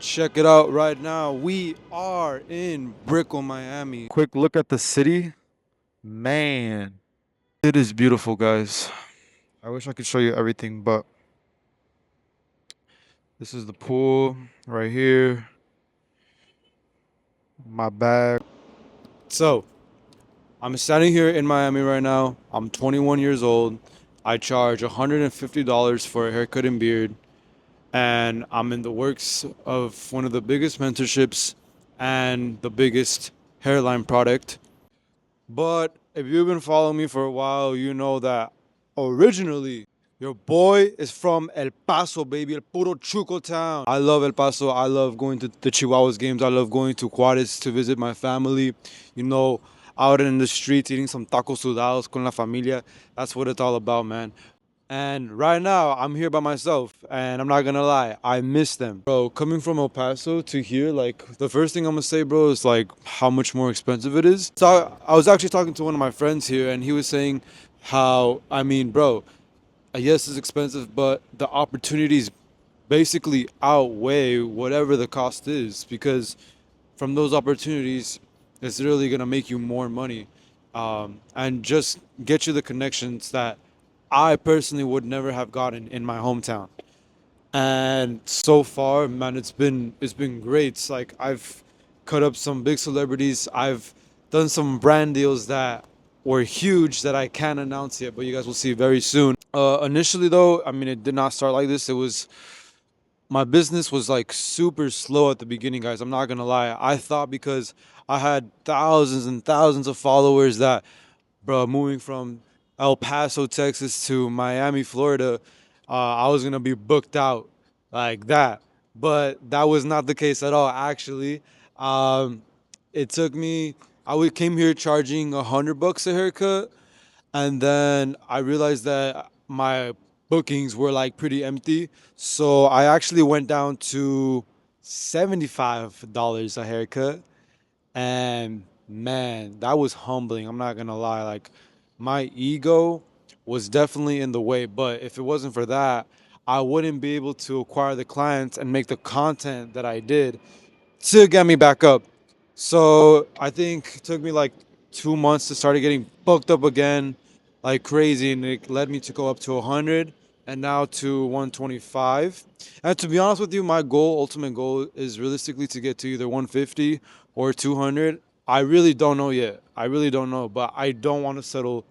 Check it out right now. We are in Brickell, Miami. Quick look at the city. Man, it is beautiful, guys. I wish I could show you everything, but this is the pool right here. My bag. So, I'm standing here in Miami right now. I'm 21 years old. I charge $150 for a haircut and beard. And I'm in the works of one of the biggest mentorships and the biggest hairline product. But if you've been following me for a while, you know that originally your boy is from El Paso, baby, El Puro Chuco town. I love El Paso. I love going to the Chihuahuas games. I love going to Juarez to visit my family. You know, out in the streets eating some tacos sudados con la familia. That's what it's all about, man. And right now, I'm here by myself, and I'm not gonna lie, I miss them. Bro, coming from El Paso to here, like, the first thing I'm gonna say, bro, is like how much more expensive it is. So I was actually talking to one of my friends here, and he was saying how, I mean, bro, yes, it's expensive, but the opportunities basically outweigh whatever the cost is because from those opportunities, it's really gonna make you more money, and just get you the connections that I personally would never have gotten in my hometown. And so far, man, it's been great. It's like I've cut up some big celebrities. I've done some brand deals that were huge that I can't announce yet, but you guys will see very soon. Initially, though, I mean, it did not start like this. It was my business was like super slow at the beginning, guys. I'm not gonna lie. I thought because I had thousands and thousands of followers that, bro, moving from El Paso, Texas to Miami, Florida, I was gonna be booked out like that. But that was not the case at all. Actually, um, it took me. Came here charging $100 a haircut, and then I realized that my bookings were like pretty empty. So I actually went down to $75 a haircut. And man, that was humbling. I'm not gonna lie. Like, my ego was definitely in the way. But if it wasn't for that, I wouldn't be able to acquire the clients and make the content that I did to get me back up. So I think it took me like 2 months to start getting booked up again, like crazy, and it led me to go up to 100 and now to 125. And to be honest with you, my ultimate goal, is realistically to get to either 150 or 200. I really don't know yet. I really don't know, but I don't want to settle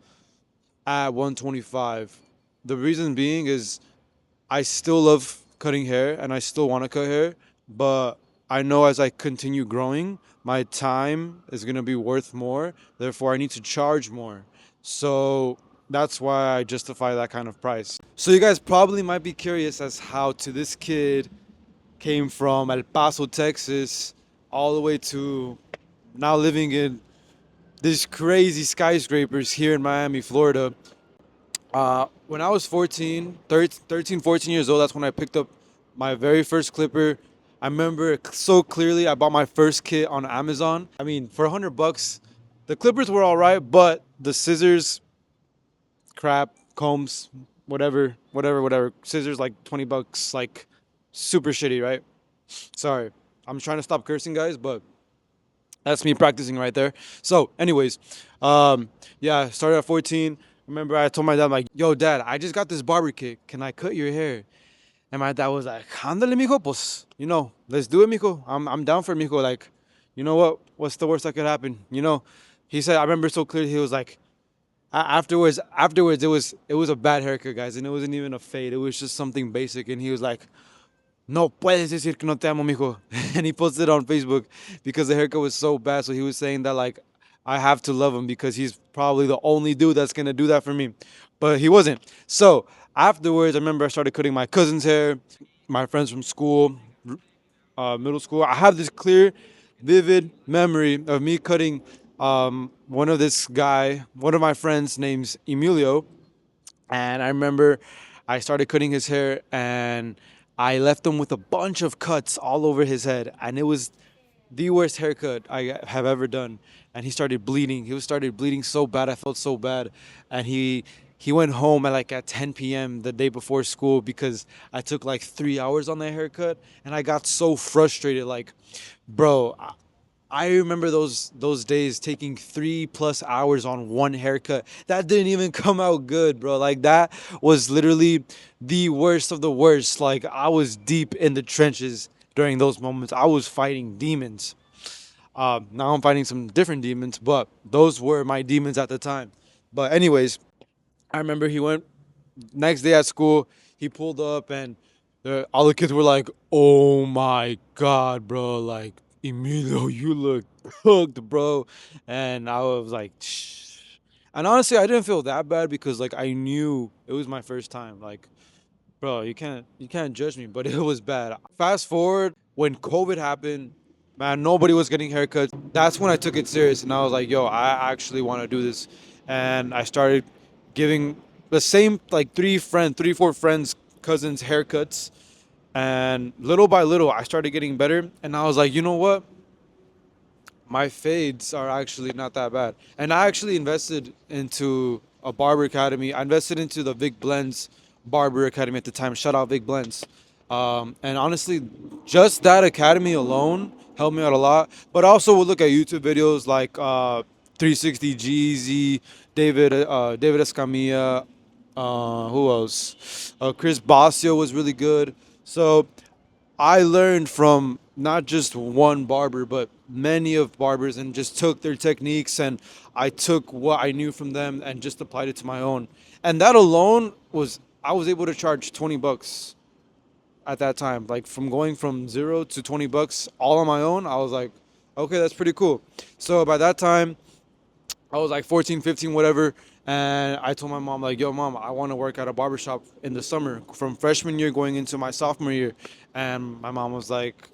at 125. The reason being is I still love cutting hair and I still want to cut hair, but I know as I continue growing, my time is going to be worth more. Therefore, I need to charge more. So that's why I justify that kind of price. So you guys probably might be curious as how to this kid came from El Paso, Texas, all the way to now living in these crazy skyscrapers here in Miami, Florida. When I was 13, 14 years old, that's when I picked up my very first clipper. I remember it so clearly. I bought my first kit on Amazon. I mean, for $100, the clippers were all right, but the scissors, crap, combs, whatever, whatever, whatever. Scissors like $20, like super shitty, right? Sorry, I'm trying to stop cursing, guys, but that's me practicing right there. So, anyways, yeah, started at 14. Remember, I told my dad, like, yo, dad, I just got this barber kit. Can I cut your hair? And my dad was like, ándale, mijo, pues, let's do it, mijo. I'm down for it, mijo. Like, you know what? What's the worst that could happen? He said, I remember so clearly, he was like, afterwards, it was a bad haircut, guys, and it wasn't even a fade. It was just something basic. And he was like, no puedes decir que no te amo, mijo. And he posted it on Facebook because the haircut was so bad. So he was saying that, like, I have to love him because he's probably the only dude that's going to do that for me. But he wasn't. So afterwards, I remember I started cutting my cousin's hair, my friends from school, middle school. I have this clear, vivid memory of me cutting one of my friends named Emilio, and I remember I started cutting his hair and I left him with a bunch of cuts all over his head. And it was the worst haircut I have ever done. And he started bleeding. He started bleeding so bad. I felt so bad. And he He went home at like at 10 p.m. the day before school because I took like 3 hours on that haircut, and I got so frustrated. Like, bro, I remember those days taking 3+ hours on one haircut. That didn't even come out good, bro. Like that was literally the worst of the worst. Like I was deep in the trenches during those moments. I was fighting demons. Now I'm fighting some different demons, but those were my demons at the time. But anyways, I remember he went next day at school. He pulled up, and all the kids were like, "Oh my god, bro! Like Emilio, you look cooked, bro." And I was like, "Shh." And honestly, I didn't feel that bad because like I knew it was my first time. Like, bro, you can't judge me, but it was bad. Fast forward when COVID happened, man, nobody was getting haircuts. That's when I took it serious, and I was like, yo, I actually want to do this, and I started giving the same like three, four friends, cousins haircuts, and little by little, I started getting better, and I was like, you know what? My fades are actually not that bad. And I actually invested into a barber academy. I invested into the Vic Blends Barber Academy at the time. Shout out Vic Blends. And honestly, just that academy alone helped me out a lot. But also, we'll look at YouTube videos like 360 Jeezy, David Escamilla, who else? Chris Basio was really good. So I learned from not just one barber, but many of barbers, and just took their techniques, and I took what I knew from them and just applied it to my own. And that alone I was able to charge $20 at that time. Like from going from zero to $20 all on my own, I was like, okay, that's pretty cool. So by that time, I was like 14, 15, whatever. And I told my mom, like, yo, mom, I want to work at a barbershop in the summer from freshman year going into my sophomore year. And my mom was like,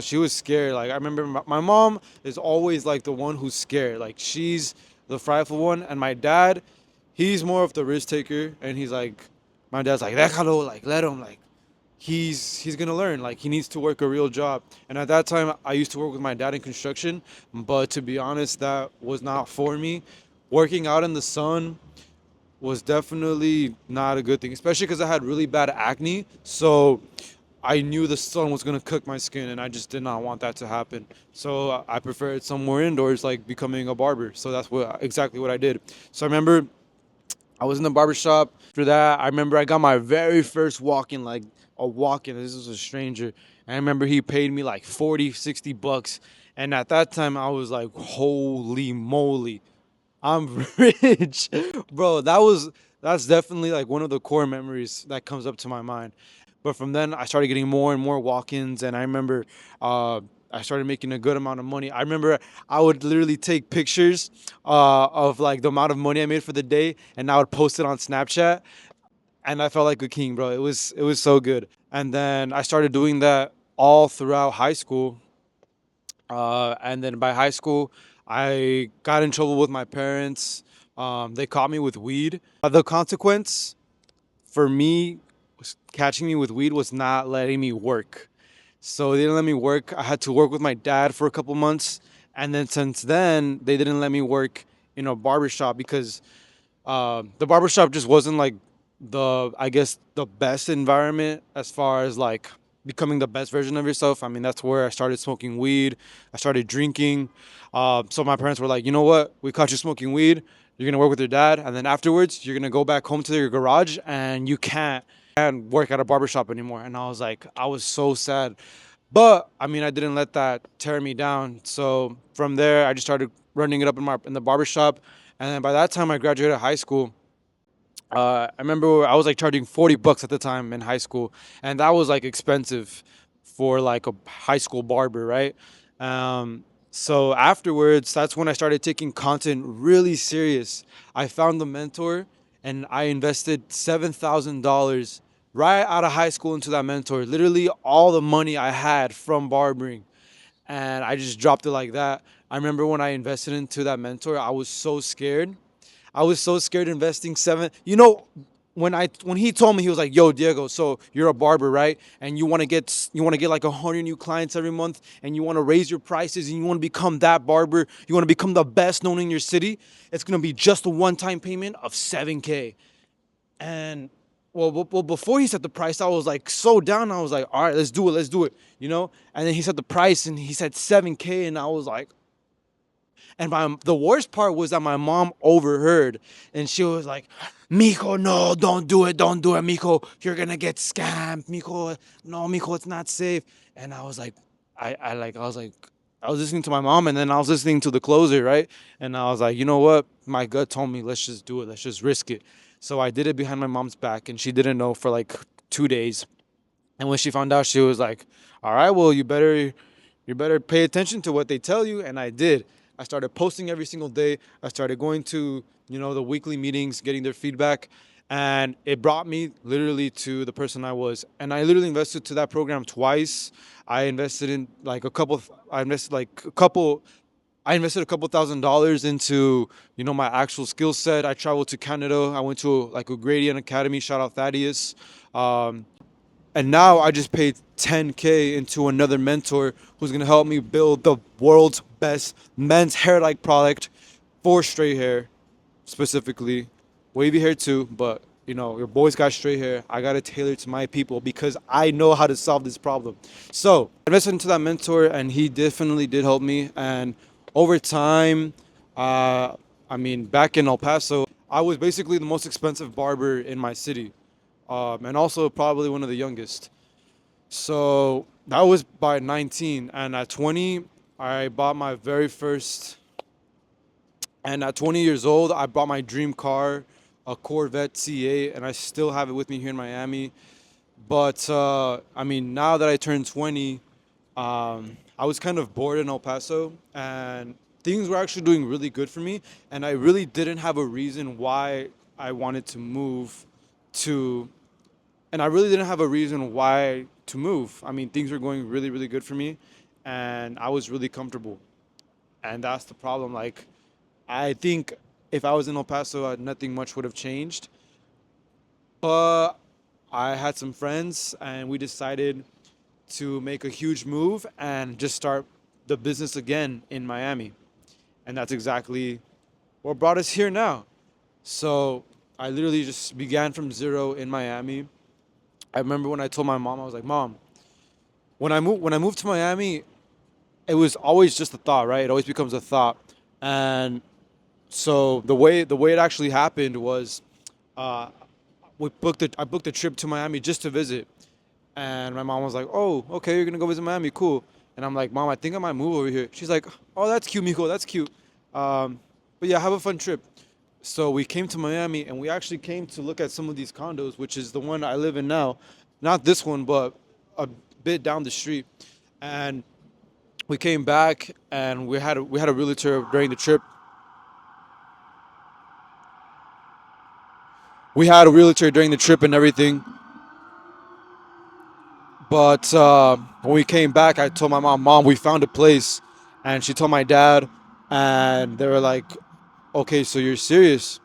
she was scared. Like, I remember my mom is always like the one who's scared. Like, she's the frightful one. And my dad, he's more of the risk taker. And he's like, my dad's like, déjalo, like, let him, like, he's gonna learn. Like he needs to work a real job. And at that time, I used to work with my dad in construction, but to be honest, that was not for me. Working out in the sun was definitely not a good thing, especially because I had really bad acne. So I knew the sun was gonna cook my skin, and I just did not want that to happen. So I preferred somewhere indoors, like becoming a barber. So that's exactly what I did. So I remember I was in the barber shop. After that, I remember I got my very first walk-in, like a walk-in. This was a stranger. And I remember he paid me like 40, $60. And at that time, I was like, holy moly, I'm rich. Bro, that's definitely like one of the core memories that comes up to my mind. But from then I started getting more and more walk-ins, and I remember I started making a good amount of money. I remember I would literally take pictures of like the amount of money I made for the day, and I would post it on Snapchat, and I felt like a king, bro. It was so good. And then I started doing that all throughout high school, and then by high school, I got in trouble with my parents. They caught me with weed. The consequence for me catching me with weed was not letting me work. So they didn't let me work. I had to work with my dad for a couple months. And then since then, they didn't let me work in a barbershop because the barbershop just wasn't like I guess the best environment as far as like becoming the best version of yourself. I mean, that's where I started smoking weed. I started drinking. So my parents were like, you know what? We caught you smoking weed. You're gonna work with your dad, and then afterwards, you're gonna go back home to your garage, and you can't work at a barbershop anymore. And I was like, I was so sad. But I mean, I didn't let that tear me down. So from there, I just started running it up in the barbershop. And then by that time, I graduated high school. I remember I was like charging $40 at the time in high school, and that was like expensive for like a high school barber, right? So afterwards, that's when I started taking content really serious. I found a mentor, and I invested $7,000 right out of high school into that mentor. Literally all the money I had from barbering, and I just dropped it like that. I remember when I invested into that mentor, I was so scared. I was so scared investing seven. When he told me, he was like, "Yo, Diego, so you're a barber, right? And you want to get like 100 new clients every month, and you want to raise your prices, and you want to become that barber. You want to become the best known in your city. It's gonna be just a one-time payment of 7K." And well, before he set the price, I was like so down. I was like, all right, let's do it, you know. And then he set the price, and he said 7K, and I was like, and the worst part was that my mom overheard, and she was like, "Miko, no, don't do it, Miko. You're gonna get scammed, Miko. No, Miko, it's not safe." And I was like, I was listening to my mom, and then I was listening to the closer, right? And I was like, you know what? My gut told me, let's just do it. Let's just risk it. So I did it behind my mom's back, and she didn't know for like 2 days. And when she found out, she was like, "All right, well, you better pay attention to what they tell you." And I did. I started posting every single day. I started going to, the weekly meetings, getting their feedback, and it brought me literally to the person I was. And I literally invested to that program twice. I invested in like a couple. I invested like a couple. I invested a couple $1,000s into, my actual skill set. I traveled to Canada. I went to like a Gradient Academy. Shout out Thaddeus. And now I just paid 10K into another mentor who's gonna help me build the world's best men's hair like product for straight hair, specifically. Wavy hair too, but your boys got straight hair. I gotta tailor to my people because I know how to solve this problem. So I invested into that mentor, and he definitely did help me. And over time, back in El Paso, I was basically the most expensive barber in my city, and also probably one of the youngest. So that was by 19, and at 20, I bought my very first. And at 20 years old, I bought my dream car, a Corvette C8, and I still have it with me here in Miami. But now that I turned 20, I was kind of bored in El Paso, and things were actually doing really good for me. And I really didn't have a reason why I wanted to move to and I really didn't have a reason why to move. I mean, things were going really, really good for me, and I was really comfortable. And that's the problem. Like, I think if I was in El Paso, nothing much would have changed. But I had some friends, and we decided to make a huge move and just start the business again in Miami. And that's exactly what brought us here now. So I literally just began from zero in Miami. I remember when I told my mom, I was like, "Mom, when I moved to Miami, it was always just a thought, right? It always becomes a thought." And so the way it actually happened was, uh, I booked a trip to Miami just to visit, and my mom was like, "Oh, okay, you're gonna go visit Miami, cool." And I'm like, "Mom, I think I might move over here." She's like, "Oh, that's cute, Miko, that's cute. But yeah, have a fun trip." So we came to Miami, and we actually came to look at some of these condos, which is the one I live in now. Not this one, but a bit down the street. And we came back, and we had a realtor during the trip. We had a realtor during the trip and everything. But when we came back, I told my mom, "Mom, we found a place," and she told my dad, and they were like, "Okay, so you're serious?"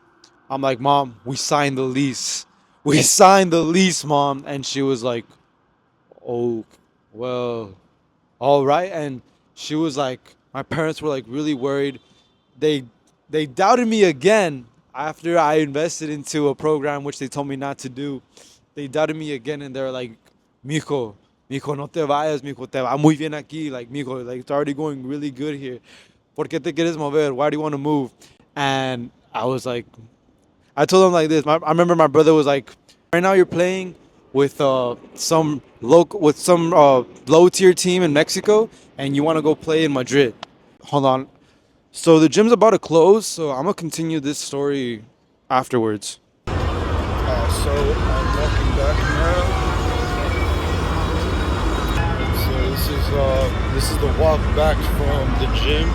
I'm like, "Mom, we signed the lease. We signed the lease, Mom." And she was like, "Oh, well, all right." And she was like, my parents were like really worried. They they doubted me again after I invested into a program which they told me not to do. They doubted me again, and they're like, "Mijo, no te vayas, mijo, te va muy bien aquí. Like, mijo, like it's already going really good here. ¿Por qué te quieres mover? Why do you want to move?" And I was like, I told him like this. I remember my brother was like, "Right now you're playing with some low tier team in Mexico, and you want to go play in Madrid." Hold on. So the gym's about to close, so I'm gonna continue this story afterwards. So I'm walking back now. So this is the walk back from the gym.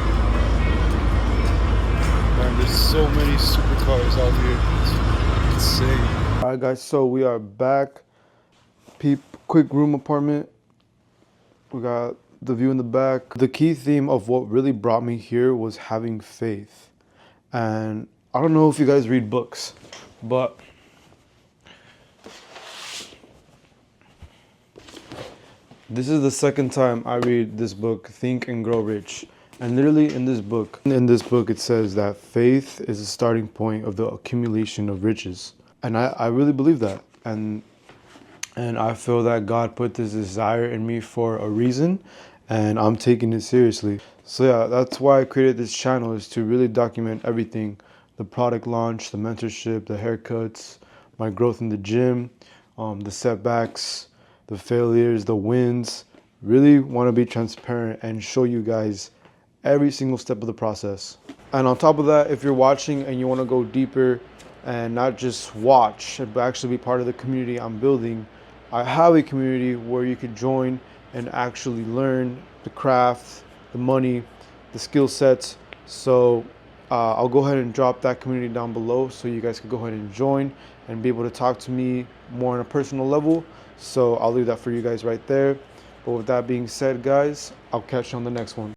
Man, there's so many supercars out here. It's insane. All right, guys. So we are back. Quick room apartment. We got the view in the back. The key theme of what really brought me here was having faith. And I don't know if you guys read books, but this is the second time I read this book, Think and Grow Rich. And literally in this book it says that faith is the starting point of the accumulation of riches. And I really believe that. And I feel that God put this desire in me for a reason, and I'm taking it seriously. So yeah, that's why I created this channel, is to really document everything: the product launch, the mentorship, the haircuts, my growth in the gym, the setbacks, the failures, the wins. Really want to be transparent and show you guys every single step of the process. And on top of that, if you're watching and you want to go deeper and not just watch, but actually be part of the community I'm building, I have a community where you could join and actually learn the craft, the money, the skill sets. So I'll go ahead and drop that community down below so you guys can go ahead and join and be able to talk to me more on a personal level. So I'll leave that for you guys right there. But with that being said, guys, I'll catch you on the next one.